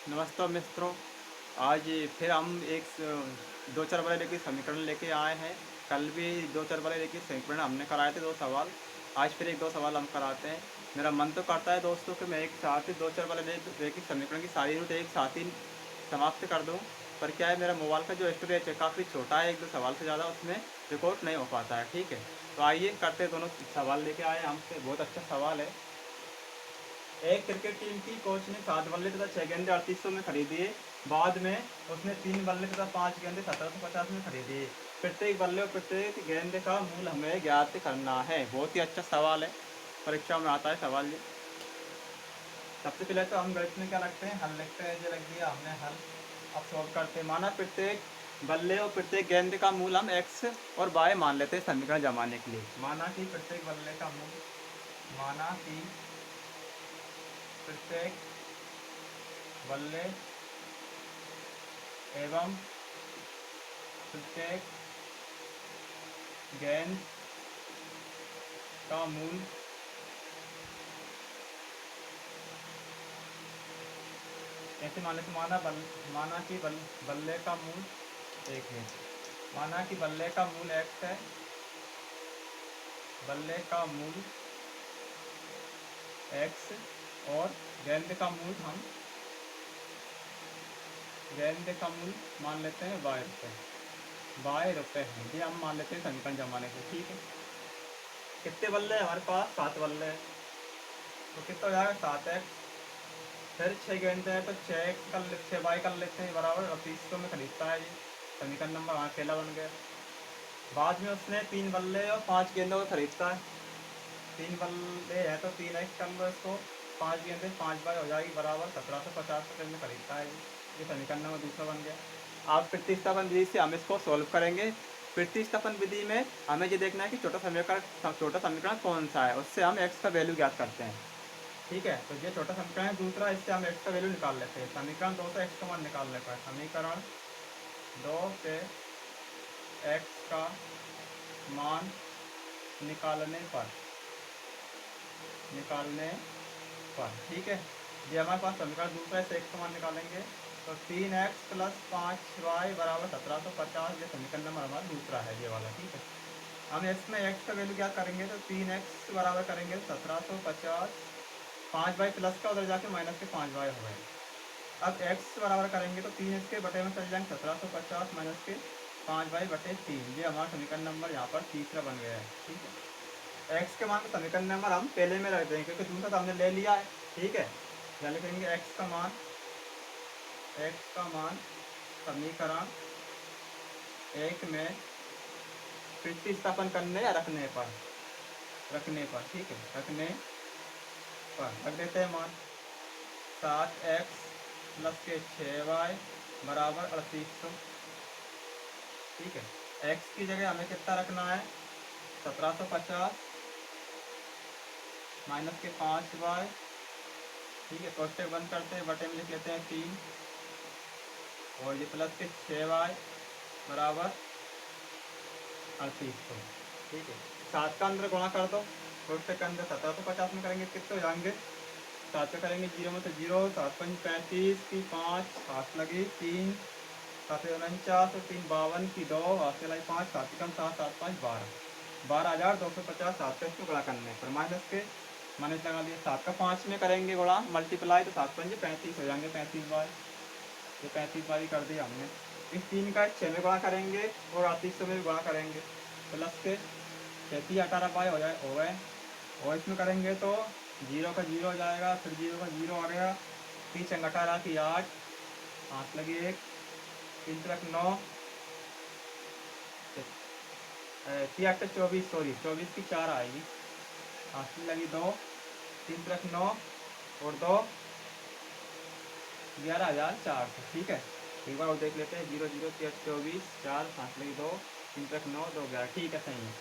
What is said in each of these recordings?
नमस्ते मित्रों। आज फिर हम दो चार वाले लेके समीकरण लेके आए हैं। कल भी दो चार वाले लेके समीकरण हमने कराए थे, दो सवाल। आज फिर एक दो सवाल हम कराते हैं। मेरा मन तो करता है दोस्तों कि मैं एक साथ ही दो चार वाले लेके समीकरण की सारी रूट एक साथ ही समाप्त कर दूं, पर क्या है, मेरा मोबाइल का जो स्टोरेज है काफ़ी छोटा है, एक दो सवाल से ज़्यादा उसमें रिकॉर्ड नहीं हो पाता है। ठीक है, तो आइए करते हैं। दोनों सवाल लेके आए हमसे, बहुत अच्छा सवाल है। एक क्रिकेट टीम की कोच ने 7 बल्ले तथा 6 गेंदे 3800 में खरीदिए। बाद में उसने 3 बल्ले तथा 5 गेंदे 1750 में खरीदिए। प्रत्येक बल्ले और प्रत्येक गेंद का मूल्य हमें ज्ञात करना है। बहुत ही अच्छा सवाल है, परीक्षा में आता है सवाल ये। सबसे पहले तो हम गणित में क्या रखते हैं, हल लिखते हैं। जो लग दिया हमने हल। अब सॉल्व करते हैं। माना प्रत्येक बल्ले और प्रत्येक गेंद का मूल हम एक्स और वाई मान लेते हैं समीकरण जमाने के लिए। माना कि प्रत्येक बल्ले का मूल, माना कि प्रत्येक बल्ले एवं प्रत्येक गेंद का मूल ऐसे माने तो माना कि बल्ले का मूल एक है। माना कि बल्ले का मूल एक्स है। बल्ले का मूल एक्स और गेंद का मूल मान लेते हैं वाई रुपये। वाई रुपये हैं, ये हम मान लेते हैं समीकरण जमाने से। ठीक है, कितने बल्ले हैं हमारे पास? 7 बल्ले हैं, तो कितना हो जाएगा? 7x। फिर 6 गेंद है तो 6 बाई कर लेते हैं बराबर। अब 300 में खरीदता है, ये समीकरण नंबर वहाँ अकेला बन गया। बाद में उसने 3 बल्ले और 5 गेंदों को खरीदता है। 3 बल्ले है तो 3x कर लो इसको। 5 गेंदे 5 बाई हो जाएगी बराबर 1750 में खरीदता है, ये समीकरण नंबर दूसरा बन गया। अब प्रतिस्थापन विधि से हम इसको सॉल्व करेंगे। प्रतिस्थापन विधि में हमें ये देखना है कि छोटा समीकरण कौन सा है, उससे हम x का वैल्यू ज्ञात करते हैं। ठीक है, तो ये छोटा समीकरण है दूसरा, इससे हम x का वैल्यू निकाल लेते हैं। समीकरण 2 से x का मान निकालने पर, समीकरण 2 से x का मान निकालने पर ठीक है, ये हमारे पास समीकरण दूसरा है। x का मान निकालेंगे तो 3x प्लस 5y बराबर 1750, ये समीकरण नंबर हमारा दूसरा है, ये वाला। ठीक है, हम इसमें x का वैल्यू क्या करेंगे तो 3x बराबर करेंगे 1750। 5y प्लस का उधर जाके माइनस के 5y हो गए। अब x बराबर करेंगे तो 3 इसके बटे में चल जाएंगे 1750 माइनस के 5y/3, ये हमारा समीकरण नंबर यहाँ पर तीसरा बन गया है। ठीक है, x के मान का समीकरण नंबर हम पहले में रख देंगे क्योंकि दूसरा तो हमने ले लिया है। ठीक है, यहाँ लिखेंगे x का मान समीकरण 1 में प्रतिस्थापन करने या रखने पर। ठीक है, रखने पर रख देते हैं मान 7x प्लस के 6y बराबर 3800। ठीक है, x की जगह हमें कितना रखना है? 1750 माइनस के 5y। ठीक है, कोष्टक बंद करते हैं, बटे में लिख लेते हैं 3, और ये प्लस के 6y बराबर 3800। ठीक है, 7 का अंदर गुणा कर दो, कोष्टक के अंदर 1750 में करेंगे कितने हो जाएंगे? 7 पे करेंगे 0 में तो 0, 7 5 35 की 5 हाथ लगी 3, 7 49 और 3 52 की 2 हाथ से लगी 5, 7 कम 7 7 5 12,250। 7 का इसमें गुणा करने पर माइनस लगा दिया। 7 का 5 में करेंगे गुणा मल्टीप्लाई तो 7 5 35 हो जाएंगे 35 बार, ये 35 बार ही कर दिया हमने। इस 3 का 6 में गुणा करेंगे और 3800 में भी गुणा करेंगे, प्लस के 33 18 बाई हो गए। और इसमें करेंगे तो 0 का 0 हो जाएगा, फिर 0 का 0 आ गया, 3 चंग 18 की 8, 5 लगी 1, 3 तक 9, 8 24, सॉरी 24 की 4 आएगी, 5 लगी 2, 3 तक 9 और 2 11,400। ठीक है, एक बार और देख लेते हैं। 0 0 3 24 4 5 लगी 2, 3 तक 9 2 11। ठीक है, सही है,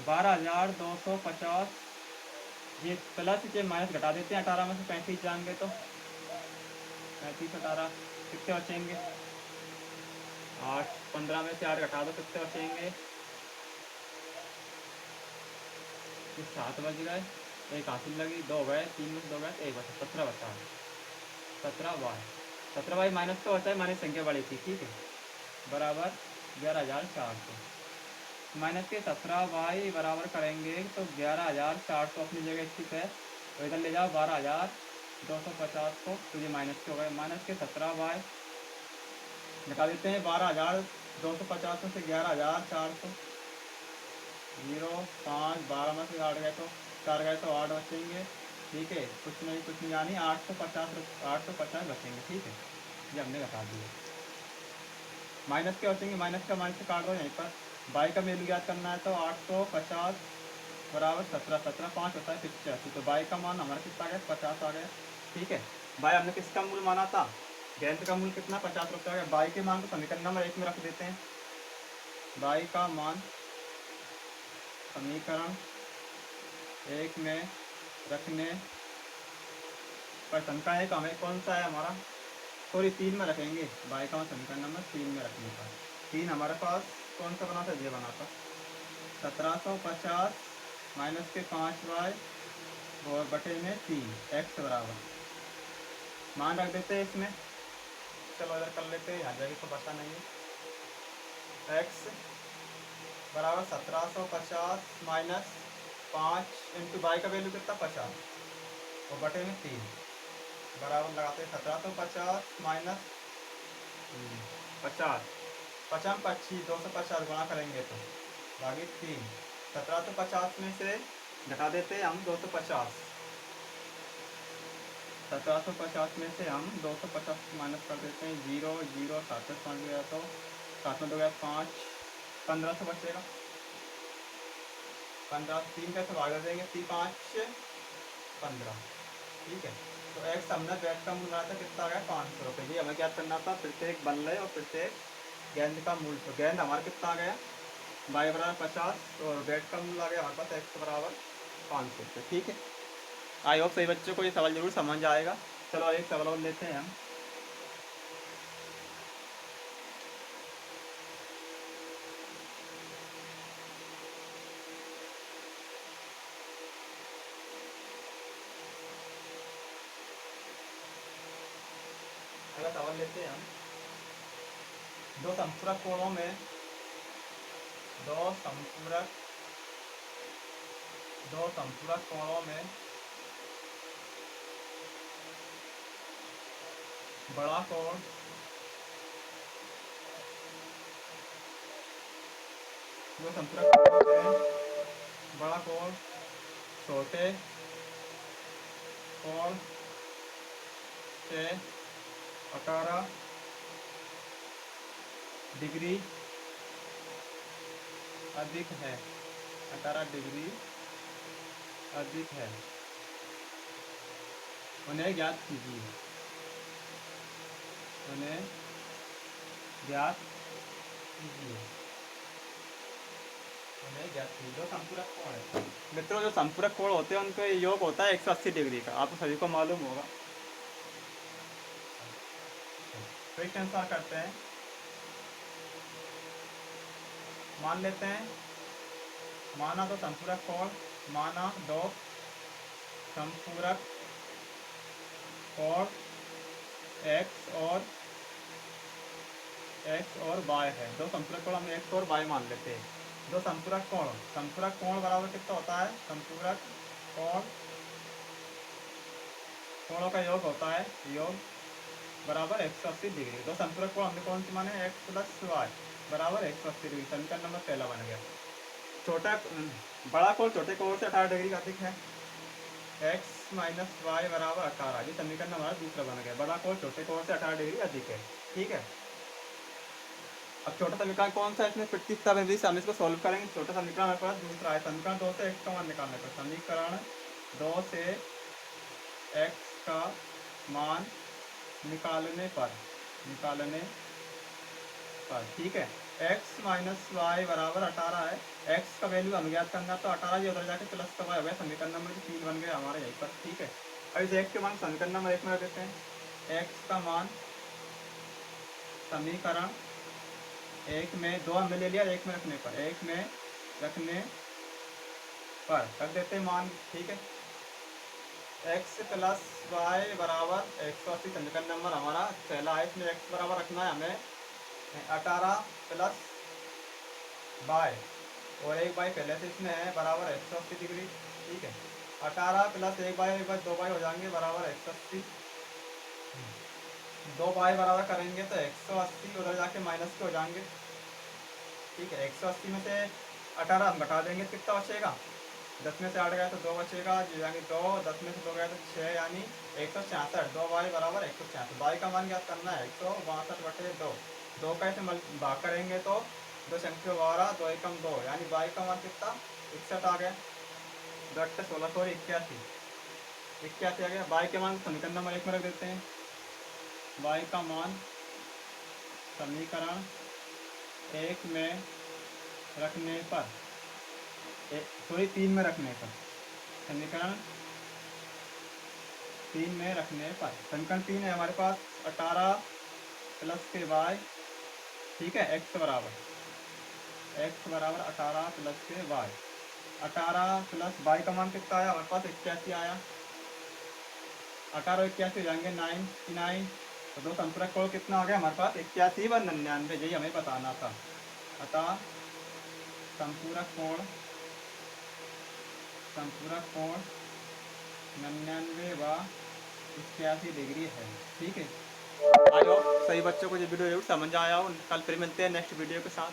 12,250। ये प्लस से माइनस घटा देते हैं, 18 में से 35 जाएंगे तो 35 18 कितने बचेंगे? 8, 15 में से 8 घटा दो कितने बचेंगे? 7 बज गए, एक हासिल लगी, 2 गए, 3 में से 2 गए तो 1 बचा, 17 बचा। 17y, 17y माइनस का होता है माइनस संख्या बड़ी थी, ठीक है, बराबर 11,400 माइनस के 17y बराबर करेंगे तो 11,400 अपनी जगह स्थित है, तो इधर ले जाओ 12,250 को, तो ये माइनस के हो गए। माइनस के 17y निकाल देते हैं, 12,250 में से 11,400, 0 5 12 में से 8 गए तो 4 गए तो 8 बचेंगे, ठीक है, कुछ नहीं यानी 850 बचेंगे, ठीक है, ये हमने घटा दिया। माइनस के बचेंगे, माइनस का माइनस से काट दो यहीं पर, बाई का वैल्यू याद करना है तो 850 बराबर 17, 17 5 होता है 85, तो बाई का मान हमारा कितना आ गया, 50 आ गया, ठीक है। बाई हमने किसका मूल माना था, गेंद का मूल कितना 50 रुपये आ गया। बाई के मान को समीकरण नंबर 1 में रख देते हैं, बाई का मान समीकरण 1 में रखने पर शंका है, हमें कौन सा है हमारा, सॉरी 3 में रखेंगे, बाई का मान समीकरण नंबर 3 में रखने पर 3 हमारे पास कौन सा बना था, ये बना था 1750 माइनस के 5y और बटे में 3 x बराबर, मान रख देते हैं इसमें, चलो इधर कर लेते हैं, यहाँ जगह तो बचा नहीं है, x बराबर 1750 माइनस 5 इंटू बाई का वैल्यू कितना 50 और बटे में 3 बराबर लगाते हैं 1750 माइनस 50, 50 25 250 गुणा करेंगे तो बाकी 3, 1750 में से घटा देते हैं हम 250, 1750 में से हम 250 माइनस कर देते हैं, 0 0 7 में 5 गया तो 7 में 2 गया 5, 1500 बचेगा, 15 3 कैसे भाग देंगे, 3 5 15, ठीक है। तो एक्स हमने बैट का मूल बनाया था, कितना आ गया 500 रुपये, ये हमें क्या करना था, प्रत्येक बल्ले और प्रत्येक गेंद का मूल, तो गेंद हमारा कितना आ गया, बाई बराबर 50 और बैट का मूल आ गया हमारे पास एक्स बराबर 500 रुपये, ठीक है। आई होप सही बच्चों को ये सवाल जरूर समझ आएगा। चलो एक सवाल और लेते हैं हम, अगला सवाल लेते हैं हम, दो संपूरक कोणों में बड़ा कोण दो संपूरक कोणों में बड़ा कोण छोटे कोण से 18 डिग्री अधिक है, 18 डिग्री अधिक है, उन्हें ज्ञात कीजिए, उन्हें ज्ञात कीजिए, उन्हें ज्ञात कीजिए। जो संपूरक कोण है मित्रों, जो संपूरक कोण होते हैं उनका योग होता है 180 डिग्री का, आपको सभी को मालूम होगा। क्वेश्चन आंसर करते हैं, मान लेते हैं, माना दो संपूरक कोण, माना दो संपूरक कोण x और y है, दो संपूरक कोण हम x और y मान लेते हैं। दो संपूरक कोण बराबर कितना होता है, संपूरक कोणों का योग होता है, योग बराबर 180 डिग्री। दो संपूरक कोण हमने कौन सी माने, x प्लस वाई बराबर 180 डिग्री, समीकरण नंबर पहला बन गया। बड़ा कोण छोटे कोण से 18 डिग्री अधिक है, x माइनस वाई बराबर 18, ये समीकरण हमारा दूसरा बन गया। बड़ा कोण छोटे कोण से 18 डिग्री अधिक है, ठीक है। अब छोटा समीकरण कौन सा है, इसमें प्रतिस्थापन विधि से हम इसको सॉल्व करेंगे। छोटा समीकरण हमारे पास दूसरा है, समीकरण 2 से x का मान निकालने पर, समीकरण 2 से x का मान निकालने पर ठीक है, x माइनस वाई बराबर 18 है, x का वैल्यू हमें ज्ञात करना, तो 18 ये उधर जाके प्लस का वाई हो गया, समीकरण नंबर 3 बन गया हमारे यहीं पर, ठीक है। अब इस x के मान समीकरण नंबर 1 में रख देते हैं, x का मान समीकरण 1 में, 2 हमने ले लिया, 1 में रखने पर, 1 में रखने पर रख देते हैं मान, ठीक है। एक्स प्लस वाई बराबर 180 समीकरण नंबर हमारा पहला है। इसमें एक्स बराबर रखना है हमें 18 प्लस बाय, और एक बाई पहले से इसमें है बराबर 180 डिग्री। ठीक है, 18 प्लस एक बाई, एक बाई दो बाई हो जाएंगे बराबर 180। दो बाई बराबर करेंगे तो 180 उधर जाके माइनस के हो जाएंगे। ठीक है, 180 में से 18 हम घटा देंगे, कितना बचेगा? 10 में से 8 गया तो 2 बचेगा, जो यानी 2, 10 में से 2 गया तो 6, यानी 166। 2 बाई बराबर 166। बाई का मान ज्ञात करना है 162/2। 2 का ऐसे भाग करेंगे तो 2 संख्या 12, 2 एकम 2, यानी बाई का मान कितना? 61 आ गया। 2 8 16, सॉरी 81, 81 आ गया। बाई के मान समीकरण नंबर 1 में रख देते हैं। बाई का मान समीकरण 1 में रखने पर, सॉरी 3 में रखने पर, समीकरण 3 में रखने पर, समीकरण 3 है हमारे पास 18 प्लस के वाई। ठीक है, एक्स बराबर 18 प्लस के वाई। 18 प्लस वाई का मान कितना आया हमारे पास? 81 आया। 18 और 81 हो जाएंगे 99। तो दो संपूरक कोण कितना आ गया हमारे पास? 81 व 99, यही हमें बताना था। अतः संपूरक कोण 99 व 81 डिग्री है। ठीक है, आई होप सही बच्चों को ये वीडियो जरूर समझ आया हो। कल फिर मिलते हैं नेक्स्ट वीडियो के साथ।